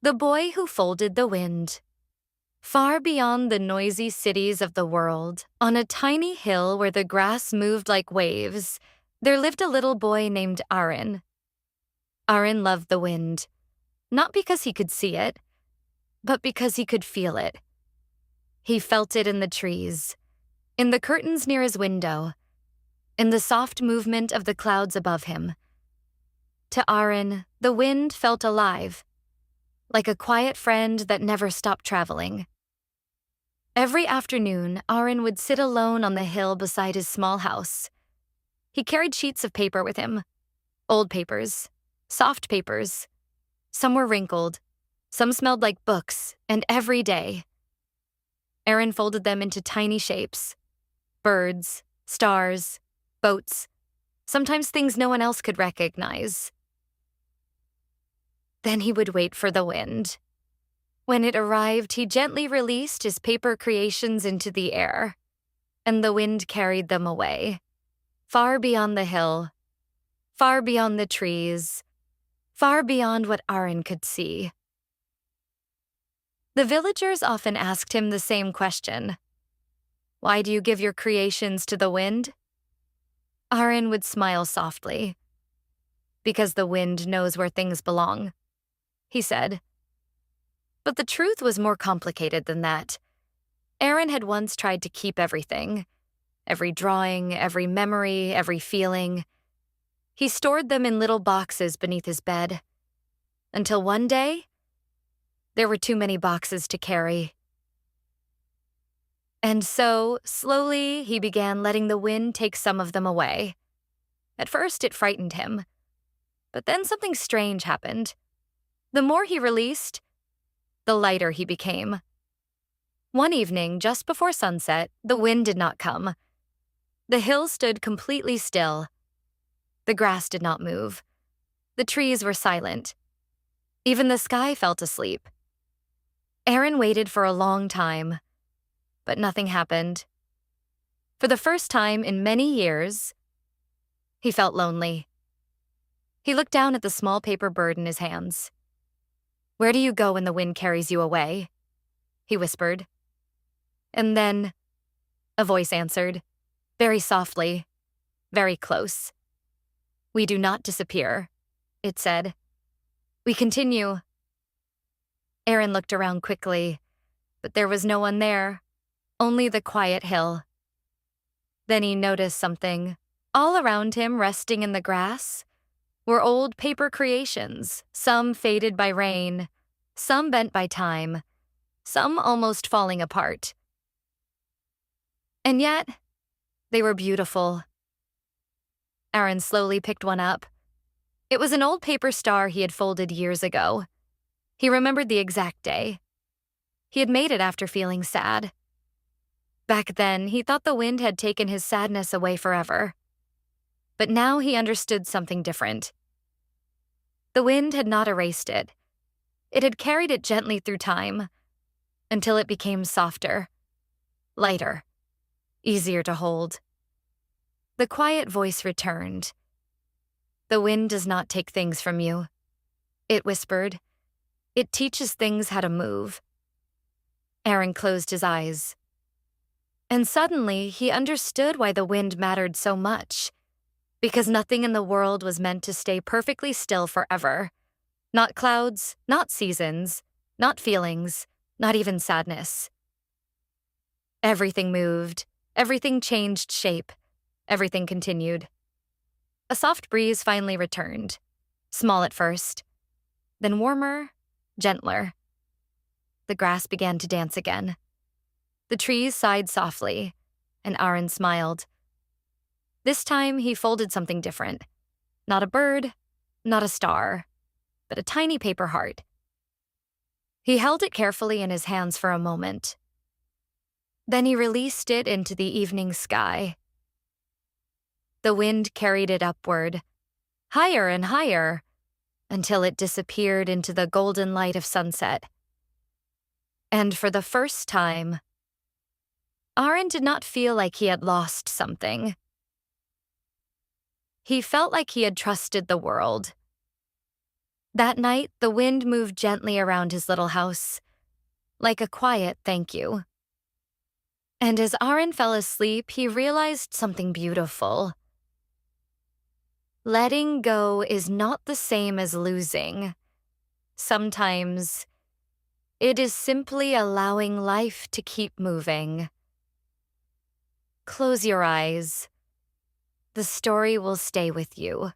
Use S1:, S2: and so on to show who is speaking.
S1: The Boy Who Folded the Wind. Far beyond the noisy cities of the world, on a tiny hill where the grass moved like waves, there lived a little boy named Arin. Arin loved the wind, not because he could see it, but because he could feel it. He felt it in the trees, in the curtains near his window, in the soft movement of the clouds above him. To Arin, the wind felt alive, like a quiet friend that never stopped traveling. Every afternoon, Arin would sit alone on the hill beside his small house. He carried sheets of paper with him, old papers, soft papers. Some were wrinkled, some smelled like books, and every day, Arin folded them into tiny shapes: birds, stars, boats, sometimes things no one else could recognize. Then he would wait for the wind. When it arrived, he gently released his paper creations into the air, and the wind carried them away, far beyond the hill, far beyond the trees, far beyond what Arin could see. The villagers often asked him the same question: "Why do you give your creations to the wind?" Arin would smile softly. "Because the wind knows where things belong," he said. But the truth was more complicated than that. Arin had once tried to keep everything: every drawing, every memory, every feeling. He stored them in little boxes beneath his bed, until one day, there were too many boxes to carry. And so, slowly, he began letting the wind take some of them away. At first, it frightened him. But then something strange happened. The more he released, the lighter he became. One evening, just before sunset, the wind did not come. The hill stood completely still. The grass did not move. The trees were silent. Even the sky felt asleep. Arin waited for a long time, but nothing happened. For the first time in many years, he felt lonely. He looked down at the small paper bird in his hands. "Where do you go when the wind carries you away?" he whispered. And then a voice answered, very softly, very close. "We do not disappear," it said. "We continue." Arin looked around quickly, but there was no one there, only the quiet hill. Then he noticed something. All around him, resting in the grass, were old paper creations, some faded by rain, some bent by time, some almost falling apart. And yet, they were beautiful. Arin slowly picked one up. It was an old paper star he had folded years ago. He remembered the exact day. He had made it after feeling sad. Back then, he thought the wind had taken his sadness away forever. But now he understood something different. The wind had not erased it. It had carried it gently through time, until it became softer, lighter, easier to hold. The quiet voice returned. "The wind does not take things from you," it whispered. "It teaches things how to move." Arin closed his eyes. And suddenly, he understood why the wind mattered so much. Because nothing in the world was meant to stay perfectly still forever. Not clouds, not seasons, not feelings, not even sadness. Everything moved, everything changed shape, everything continued. A soft breeze finally returned, small at first, then warmer, gentler. The grass began to dance again. The trees sighed softly, and Arin smiled. This time, he folded something different. Not a bird, not a star, but a tiny paper heart. He held it carefully in his hands for a moment. Then he released it into the evening sky. The wind carried it upward, higher and higher, until it disappeared into the golden light of sunset. And for the first time, Arin did not feel like he had lost something. He felt like he had trusted the world. That night, the wind moved gently around his little house, like a quiet thank you. And as Arin fell asleep, he realized something beautiful. Letting go is not the same as losing. Sometimes, it is simply allowing life to keep moving. Close your eyes. The story will stay with you.